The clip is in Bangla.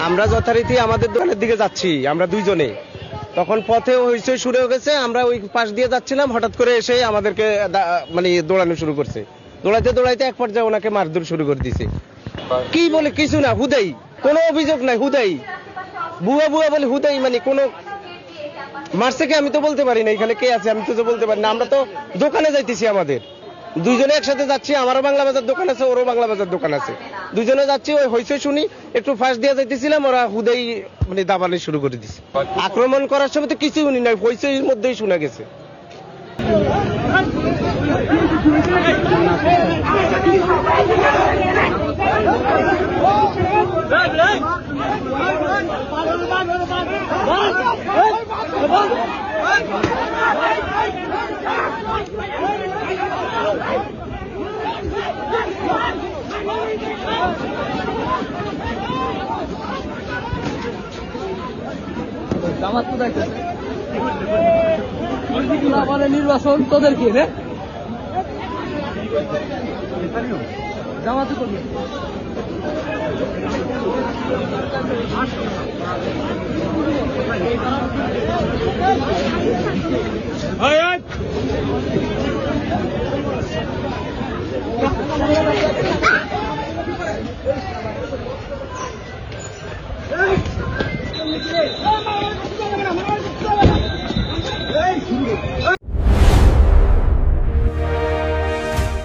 আমরা যথারীতি আমাদের দোকানের দিকে যাচ্ছি, আমরা দুইজনে। তখন পথে হইচই শুরু হয়ে গেছে, আমরা ওই পাশ দিয়ে যাচ্ছিলাম, হঠাৎ করে এসে আমাদেরকে মানে দৌড়ানো শুরু করছে। দৌড়াইতে দৌড়াইতে এক পর্যায়ে ওনাকে মারধর শুরু করে দিছে। কি বলে কিছু না, হুদাই, কোনো অভিযোগ নাই, হুদাই বুয়া বুয়া বলে হুদাই, মানে কোনো মারছে কে আমি তো বলতে পারি না, এখানে কে আছে আমি তো বলতে পারি না। আমরা তো দোকানে যাইতেছি, আমাদের দুইজনে একসাথে যাচ্ছি, আমারও বাংলা বাজার দোকান আছে, ওরও বাংলা বাজার দোকান আছে, দুইজনে যাচ্ছি। ওই হইচই শুনি একটু ফাঁস দিয়ে যাইতেছিলাম, ওরা হুদাই মানে দাবানি শুরু করে দিছে। আক্রমণ করার সময় তো কিছু শুনি নাই, হইচইর মধ্যেই শোনা গেছে। নির্বাচন তোদের কি রে জামাতে করবে Hayat!